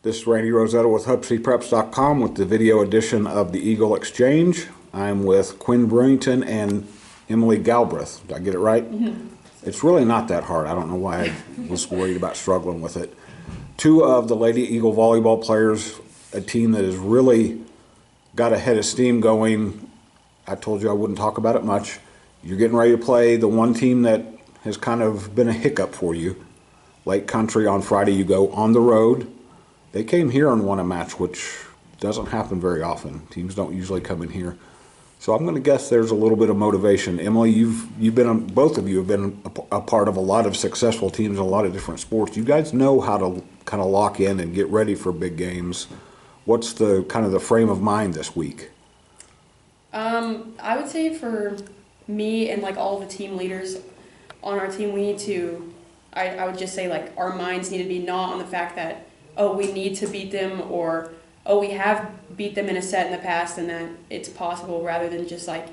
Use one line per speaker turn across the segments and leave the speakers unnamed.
This is Randy Rosetta with HubCpreps.com with the video edition of the Eagle Exchange. I'm with Quinn Bruington and Emily Galbraith. Did I get it right? Mm-hmm. It's really not that hard. I don't know why I was worried about struggling with it. Two of the Lady Eagle volleyball players, a team that has really got a head of steam going. I told you I wouldn't talk about it much. You're getting ready to play the one team that has kind of been a hiccup for you. Lake Country on Friday, you go on the road. They came here and won a match, which doesn't happen very often. Teams don't usually come in here. So I'm going to guess there's a little bit of motivation. Emily, you've been, both of you have been a part of a lot of successful teams in a lot of different sports. You guys know how to kind of lock in and get ready for big games. What's the kind of the frame of mind this week?
I would say for me and like all the team leaders on our team, we need to, I would just say like our minds need to be not on the fact that, oh, we need to beat them, or, oh, we have beat them in a set in the past and that it's possible, rather than just like,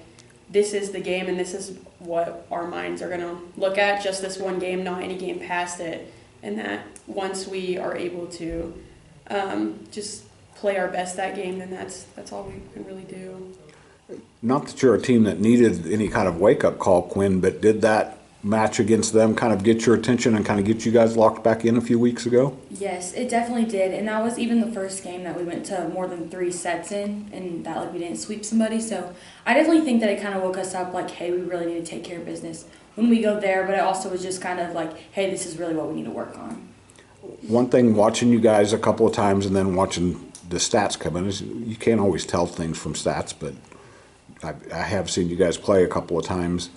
this is the game and this is what our minds are going to look at, just this one game, not any game past it. And that once we are able to just play our best that game, then that's all we can really do.
Not that you're a team that needed any kind of wake-up call, Quinn, but did that match against them kind of get your attention and kind of get you guys locked back in a few weeks ago?
Yes, it definitely did, and that was even the first game that we went to more than 3 sets in, and that like we didn't sweep somebody. So I definitely think that it kind of woke us up like, hey, we really need to take care of business when we go there, but it also was just kind of like, hey, this is really what we need to work on.
One thing watching you guys a couple of times and then watching the stats come in is you can't always tell things from stats, but I have seen you guys play a couple of times.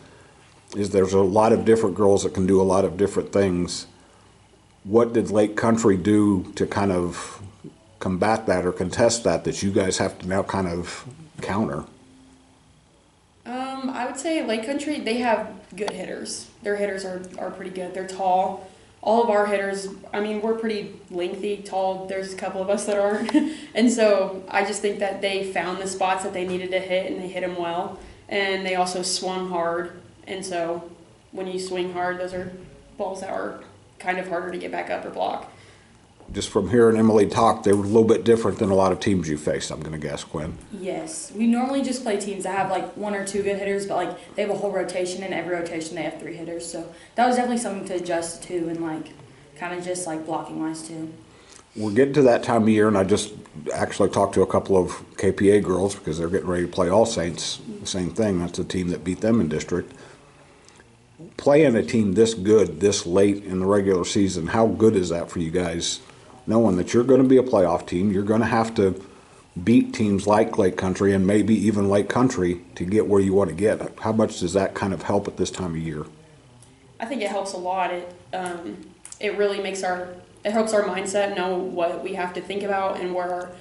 There's a lot of different girls that can do a lot of different things. What did Lake Country do to kind of combat that or contest that you guys have to now kind of counter?
I would say Lake Country, they have good hitters. Their hitters are pretty good. They're tall. All of our hitters, I mean, we're pretty lengthy, tall. There's a couple of us that aren't. And so I just think that they found the spots that they needed to hit, and they hit them well. And they also swung hard. And so when you swing hard, those are balls that are kind of harder to get back up or block.
Just from hearing Emily talk, they were a little bit different than a lot of teams you faced, I'm going to guess, Quinn.
Yes. We normally just play teams that have like 1 or 2 good hitters, but like they have a whole rotation, and every rotation they have 3 hitters. So that was definitely something to adjust to, and like kind of just like blocking wise too.
We're getting to that time of year, and I just actually talked to a couple of KPA girls because they're getting ready to play All Saints. The same thing. That's the team that beat them in district. Playing a team this good this late in the regular season, how good is that for you guys, knowing that you're going to be a playoff team? You're going to have to beat teams like Lake Country and maybe even Lake Country to get where you want to get. How much does that kind of help at this time of year?
I think it helps a lot. It really makes it helps our mindset know what we have to think about and where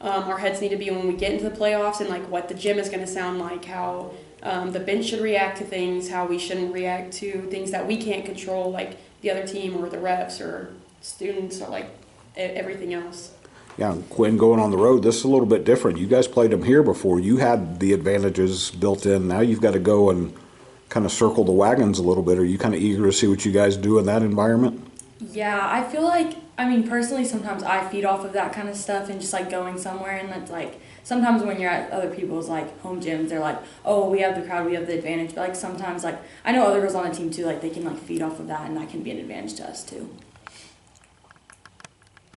our heads need to be when we get into the playoffs, and like what the gym is going to sound like, how the bench should react to things, how we shouldn't react to things that we can't control, like the other team or the refs or students or like everything else.
Yeah, Quinn, going on the road, this is a little bit different. You guys played them here before. You had the advantages built in. Now you've got to go and kind of circle the wagons a little bit. Are you kind of eager to see what you guys do in that environment?
Yeah, I feel like, I mean, personally, sometimes I feed off of that kind of stuff and just like going somewhere, and that's like, sometimes when you're at other people's like home gyms, they're like, oh, we have the crowd, we have the advantage. But like sometimes, like I know other girls on the team too, like they can like feed off of that, and that can be an advantage to us too.